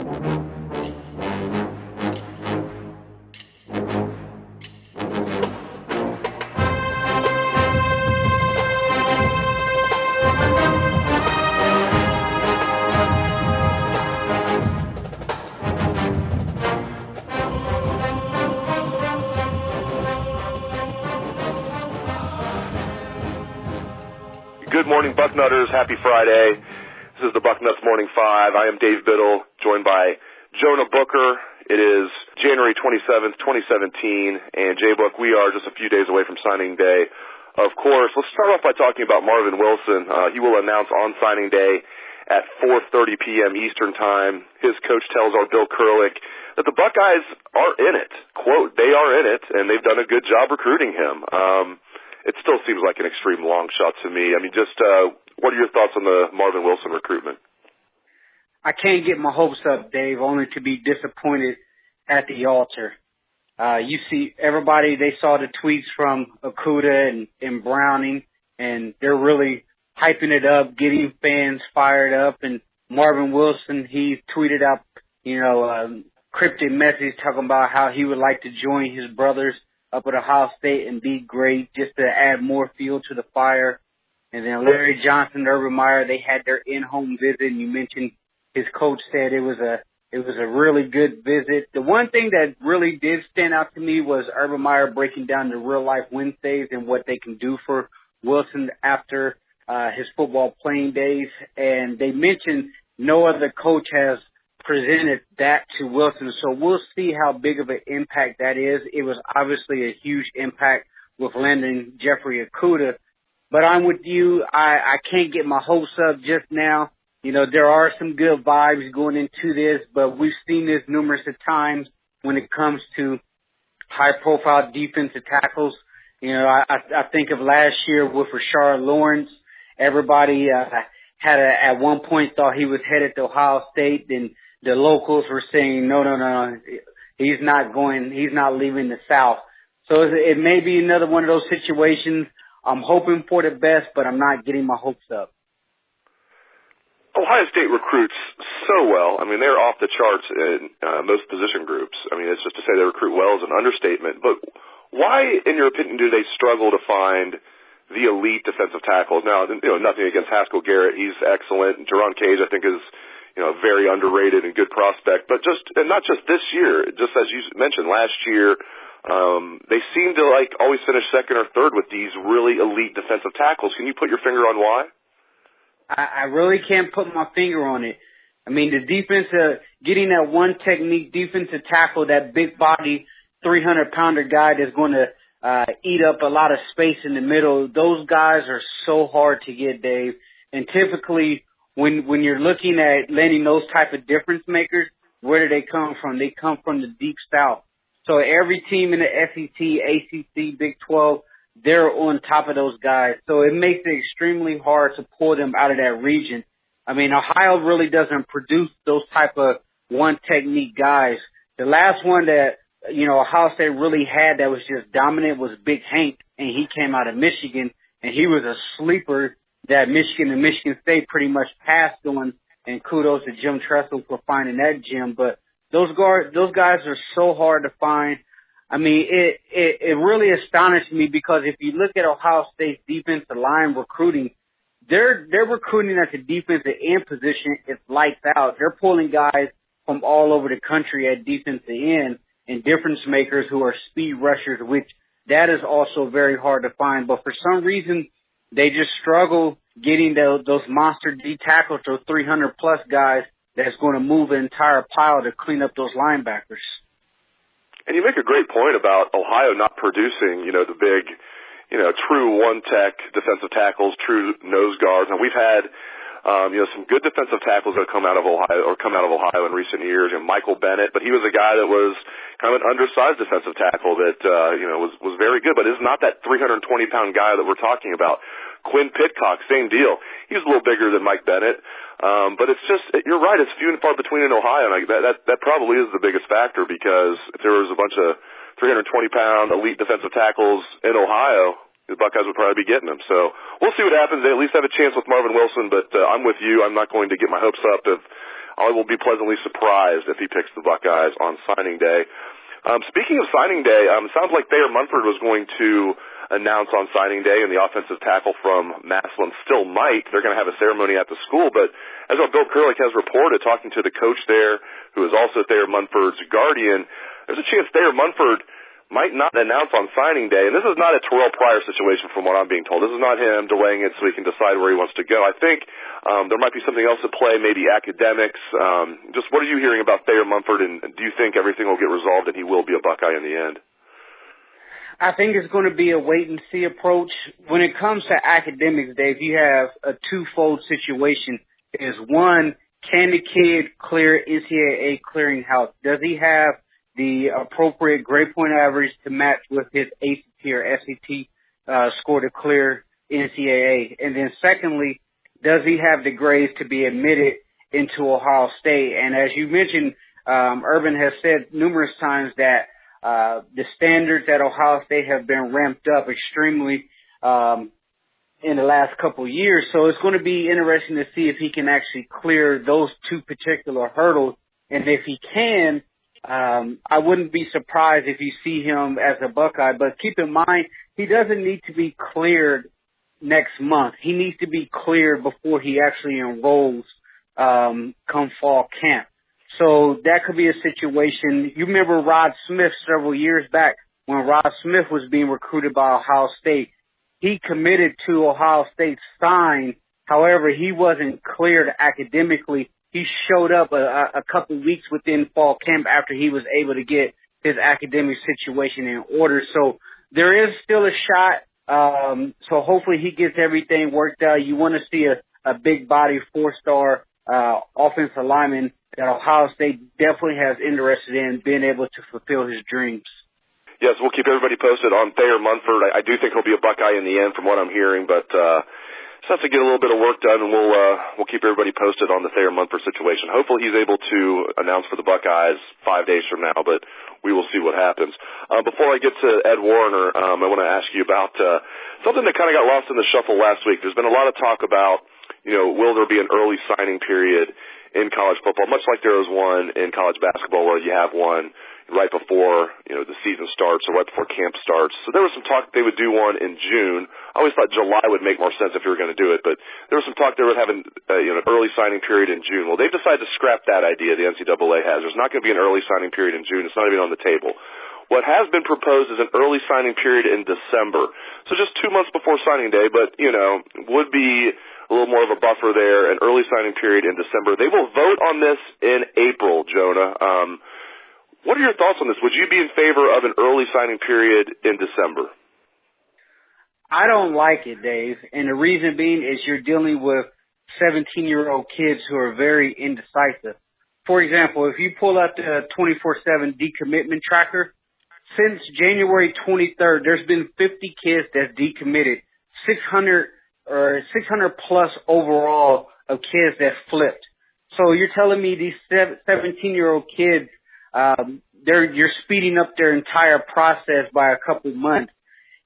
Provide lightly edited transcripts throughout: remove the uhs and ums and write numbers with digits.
Good morning, Bucknutters. Happy Friday. This is the Bucknuts Morning 5. I am Dave Biddle, joined by Jonah Booker. It is January 27th, 2017, and J-Book, we are just a few days away from signing day. Of course, let's start off by talking about Marvin Wilson. He will announce on signing day at 4:30 p.m. Eastern Time. His coach tells our Bill Kurlick that the Buckeyes are in it. Quote, they are in it, and they've done a good job recruiting him. It still seems like an extreme long shot to me. I mean, just what are your thoughts on the Marvin Wilson recruitment? I can't get my hopes up, Dave, only to be disappointed at the altar. You see, everybody, they saw the tweets from Okudah and Browning, and they're really hyping it up, getting fans fired up. And Marvin Wilson, he tweeted out, cryptic message talking about how he would like to join his brothers up at Ohio State and be great, just to add more fuel to the fire. And then Larry Johnson, Urban Meyer, they had their in-home visit, and you mentioned his coach said it was a really good visit. The one thing that really did stand out to me was Urban Meyer breaking down the real-life Wednesdays and what they can do for Wilson after his football playing days. And they mentioned no other coach has presented that to Wilson, so we'll see how big of an impact that is. It was obviously a huge impact with landing Jeffrey Okudah, but I'm with you. I can't get my hopes up just now. There are some good vibes going into this, but we've seen this numerous of times when it comes to high-profile defensive tackles. I think of last year with Rashard Lawrence. Everybody at one point thought he was headed to Ohio State, and the locals were saying, no, he's not leaving the South. So it may be another one of those situations. I'm hoping for the best, but I'm not getting my hopes up. Ohio State recruits so well. I mean, they're off the charts in most position groups. I mean, it's just to say they recruit well is an understatement. But why, in your opinion, do they struggle to find the elite defensive tackles? Now, nothing against Haskell Garrett. He's excellent. Jerron Cage, I think, is very underrated and good prospect. But not just this year, just as you mentioned, last year, they seem to always finish second or third with these really elite defensive tackles. Can you put your finger on why? I really can't put my finger on it. I mean, the defense, getting that one technique defensive tackle, that big body, 300-pounder guy that's going to eat up a lot of space in the middle. Those guys are so hard to get, Dave. And typically, when you're looking at landing those type of difference makers, where do they come from? They come from the deep South. So every team in the SEC, ACC, Big 12, they're on top of those guys. So it makes it extremely hard to pull them out of that region. I mean, Ohio really doesn't produce those type of one technique guys. The last one that, Ohio State really had that was just dominant was Big Hank, and he came out of Michigan, and he was a sleeper that Michigan and Michigan State pretty much passed on, and kudos to Jim Tressel for finding that gem. But those guys are so hard to find. I mean, it really astonished me because if you look at Ohio State's defensive line recruiting, they're recruiting at the defensive end position. It's lights out. They're pulling guys from all over the country at defensive end and difference makers who are speed rushers, which that is also very hard to find. But for some reason, they just struggle getting those monster D tackles, those 300-plus guys that's going to move an entire pile to clean up those linebackers. And you make a great point about Ohio not producing, the big, true one-tech defensive tackles, true nose guards. And we've had, some good defensive tackles that come out of Ohio in recent years. Michael Bennett, but he was a guy that was kind of an undersized defensive tackle that, was very good, but is not that 320-pound guy that we're talking about. Quinn Pitcock, same deal. He was a little bigger than Mike Bennett. But it's just, you're right, it's few and far between in Ohio, and that probably is the biggest factor, because if there was a bunch of 320-pound elite defensive tackles in Ohio, the Buckeyes would probably be getting them. So we'll see what happens. They at least have a chance with Marvin Wilson, but I'm with you. I'm not going to get my hopes up. I will be pleasantly surprised if he picks the Buckeyes on signing day. Speaking of signing day, it sounds like Thayer Munford was going to announce on signing day, and the offensive tackle from Massillon still might. They're going to have a ceremony at the school, but as Bill Kurlick has reported, talking to the coach there, who is also Thayer Munford's guardian, there's a chance Thayer Munford might not announce on signing day. And this is not a Terrell Pryor situation from what I'm being told. This is not him delaying it so he can decide where he wants to go. I think there might be something else at play, maybe academics. Just what are you hearing about Thayer Munford, and do you think everything will get resolved and he will be a Buckeye in the end? I think it's going to be a wait-and-see approach. When it comes to academics, Dave, you have a twofold situation. Is one, can the kid clear NCAA clearinghouse? Does he have the appropriate grade point average to match with his ACT or SAT score to clear NCAA? And then secondly, does he have the grades to be admitted into Ohio State? And as you mentioned, Urban has said numerous times that the standards at Ohio State have been ramped up extremely in the last couple of years. So it's going to be interesting to see if he can actually clear those two particular hurdles. And if he can, I wouldn't be surprised if you see him as a Buckeye. But keep in mind, he doesn't need to be cleared next month. He needs to be cleared before he actually enrolls come fall camp. So that could be a situation. You remember Rod Smith several years back when Rod Smith was being recruited by Ohio State. He committed to Ohio State, signed. However, he wasn't cleared academically. He showed up a couple weeks within fall camp after he was able to get his academic situation in order. So there is still a shot. So hopefully he gets everything worked out. You want to see a big body 4-star offensive lineman that Ohio State definitely has interested in being able to fulfill his dreams. Yes, we'll keep everybody posted on Thayer Munford. I do think he'll be a Buckeye in the end from what I'm hearing, but just have to get a little bit of work done, and we'll keep everybody posted on the Thayer Munford situation. Hopefully he's able to announce for the Buckeyes 5 days from now, but we will see what happens. Before I get to Ed Warinner, I want to ask you about something that kind of got lost in the shuffle last week. There's been a lot of talk about, will there be an early signing period in college football, much like there was one in college basketball where you have one right before, the season starts or right before camp starts. So there was some talk they would do one in June. I always thought July would make more sense if you were going to do it, but there was some talk they would have an early signing period in June. Well, they've decided to scrap that idea, the NCAA has. There's not going to be an early signing period in June. It's not even on the table. What has been proposed is an early signing period in December. So just 2 months before signing day, but, would be a little more of a buffer there, an early signing period in December. They will vote on this in April, Jonah. What are your thoughts on this? Would you be in favor of an early signing period in December? I don't like it, Dave. And the reason being is you're dealing with 17-year-old kids who are very indecisive. For example, if you pull up the 24/7 decommitment tracker, since January 23rd, there's been 50 kids that's decommitted, 600 plus overall of kids that flipped. So you're telling me these 17-year-old kids, you're speeding up their entire process by a couple months.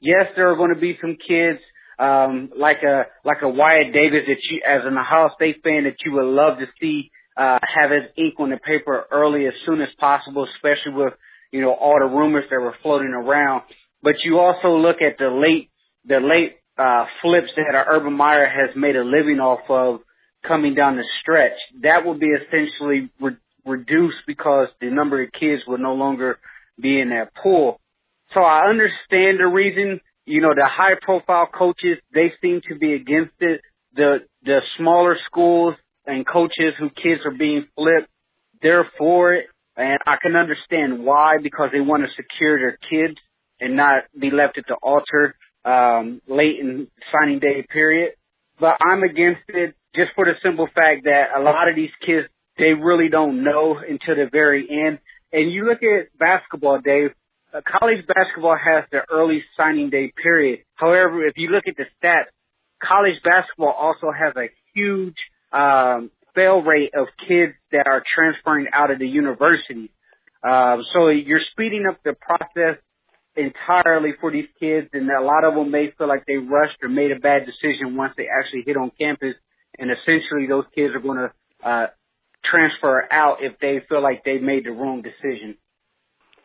Yes, there are going to be some kids, like a Wyatt Davis that you, as an Ohio State fan, that you would love to see, have his ink on the paper early as soon as possible, especially with, all the rumors that were floating around. But you also look at the late flips that Urban Meyer has made a living off of coming down the stretch. That will be essentially reduced because the number of kids will no longer be in that pool. So I understand the reason. The high-profile coaches, they seem to be against it. The smaller schools and coaches who kids are being flipped, they're for it. And I can understand why, because they want to secure their kids and not be left at the altar late in signing day period. But I'm against it just for the simple fact that a lot of these kids, they really don't know until the very end. And you look at basketball, Dave, college basketball has the early signing day period. However, if you look at the stats, college basketball also has a huge fail rate of kids that are transferring out of the university. So you're speeding up the process entirely for these kids, and a lot of them may feel like they rushed or made a bad decision once they actually hit on campus, and essentially those kids are going to transfer out if they feel like they made the wrong decision.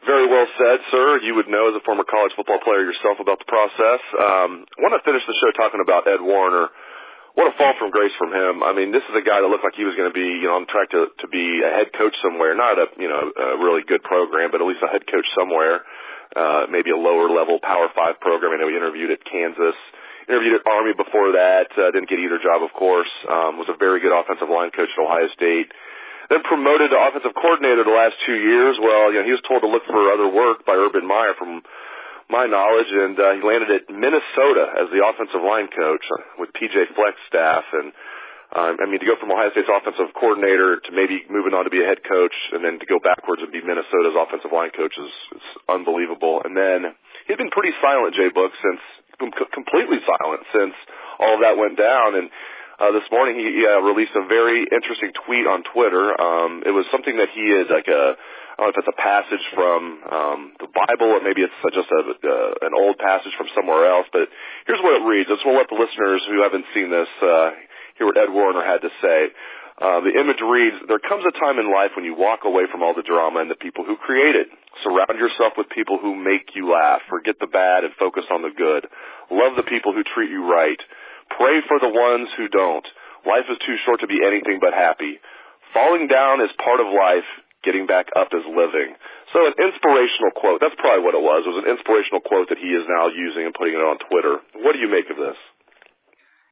Very well said, sir. You would know as a former college football player yourself about the process. I want to finish the show talking about Ed Warinner. What a fall from grace from him. I mean, this is a guy that looked like he was going to be, on track to be a head coach somewhere. Not a really good program, but at least a head coach somewhere. Maybe a lower level Power 5 program. I know he interviewed at Kansas, interviewed at Army before that. Didn't get either job, of course. Was a very good offensive line coach at Ohio State. Then promoted to offensive coordinator the last 2 years. Well, he was told to look for other work by Urban Meyer from my knowledge, and he landed at Minnesota as the offensive line coach with PJ Fleck's staff. And to go from Ohio State's offensive coordinator to maybe moving on to be a head coach, and then to go backwards and be Minnesota's offensive line coach is unbelievable. And then he'd been pretty silent, Jay Book, completely silent since all of that went down. And this morning he released a very interesting tweet on Twitter. It was something that he is like I don't know if it's a passage from the Bible or maybe it's just an old passage from somewhere else, but here's what it reads. Let's let the listeners who haven't seen this hear what Ed Warinner had to say. The image reads, "There comes a time in life when you walk away from all the drama and the people who create it. Surround yourself with people who make you laugh. Forget the bad and focus on the good. Love the people who treat you right. Pray for the ones who don't. Life is too short to be anything but happy. Falling down is part of life. Getting back up is living." So an inspirational quote. That's probably what it was. It was an inspirational quote that he is now using and putting it on Twitter. What do you make of this?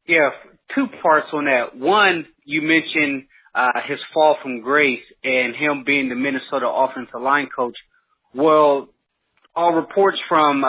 Yeah, two parts on that. One, you mentioned his fall from grace and him being the Minnesota offensive line coach. Well, all reports from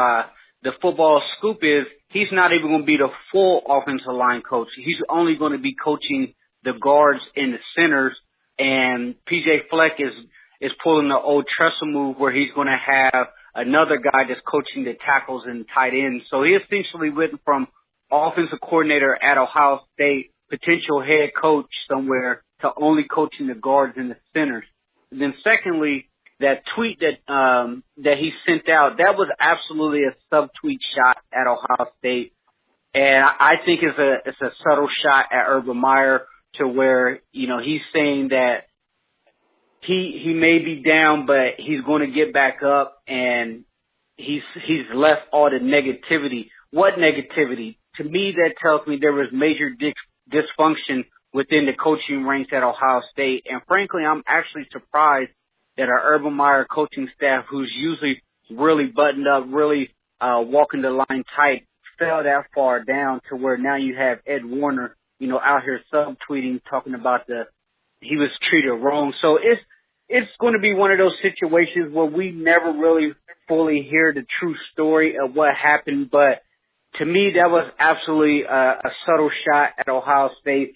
the football scoop is he's not even going to be the full offensive line coach. He's only going to be coaching the guards and the centers. And PJ Fleck is pulling the old Tressel move where he's going to have another guy that's coaching the tackles and tight ends. So he essentially went from offensive coordinator at Ohio State, potential head coach somewhere, to only coaching the guards and the centers. And then secondly, that tweet that he sent out, that was absolutely a subtweet shot at Ohio State. And I think it's a subtle shot at Urban Meyer, to where, he's saying that he may be down, but he's going to get back up, and he's left all the negativity. What negativity? To me, that tells me there was major dysfunction within the coaching ranks at Ohio State. And frankly, I'm actually surprised that our Urban Meyer coaching staff, who's usually really buttoned up, really walking the line tight, fell that far down to where now you have Ed Warinner, out here subtweeting, talking about he was treated wrong. So it's going to be one of those situations where we never really fully hear the true story of what happened. But to me, that was absolutely a subtle shot at Ohio State.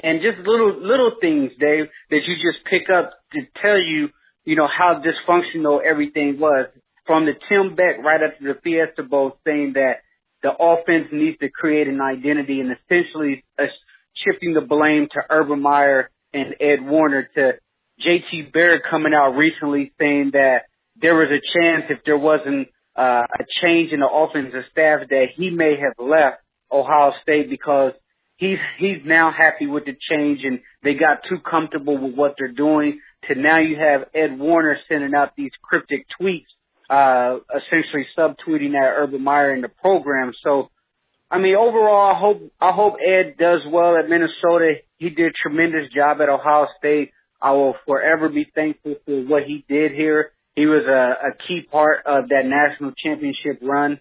And just little things, Dave, that you just pick up to tell you, how dysfunctional everything was. From the Tim Beck right after the Fiesta Bowl saying that the offense needs to create an identity, and essentially shifting the blame to Urban Meyer and Ed Warinner, to J.T. Barrett coming out recently saying that there was a chance if there wasn't a change in the offensive staff that he may have left Ohio State because he's now happy with the change and they got too comfortable with what they're doing. To now you have Ed Warinner sending out these cryptic tweets, essentially subtweeting at Urban Meyer in the program. So, overall, I hope Ed does well at Minnesota. He did a tremendous job at Ohio State. I will forever be thankful for what he did here. He was a key part of that national championship run.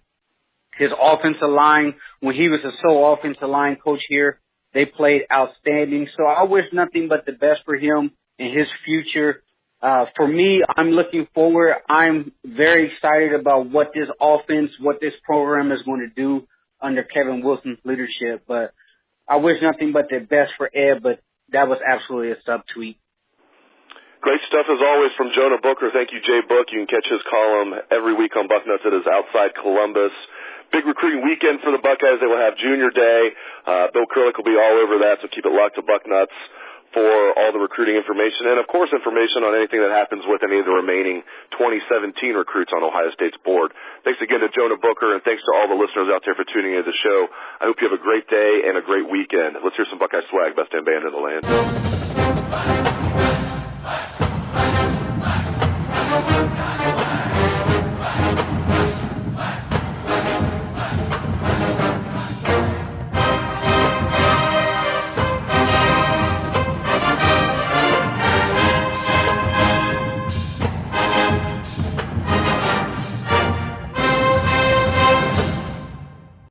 His offensive line, when he was a sole offensive line coach here, they played outstanding. So I wish nothing but the best for him and his future. For me, I'm looking forward. I'm very excited about what this offense, what this program is going to do under Kevin Wilson's leadership. But I wish nothing but the best for Ed, but that was absolutely a subtweet. Great stuff as always from Jonah Booker. Thank you, Jay Book. You can catch his column every week on Bucknuts. It is Outside Columbus. Big recruiting weekend for the Buckeyes. They will have Junior Day. Bill Kurlick will be all over that, so keep it locked to Bucknuts for all the recruiting information and, of course, information on anything that happens with any of the remaining 2017 recruits on Ohio State's board. Thanks again to Jonah Booker, and thanks to all the listeners out there for tuning into the show. I hope you have a great day and a great weekend. Let's hear some Buckeye swag, best damn band in the land. Bucknuts.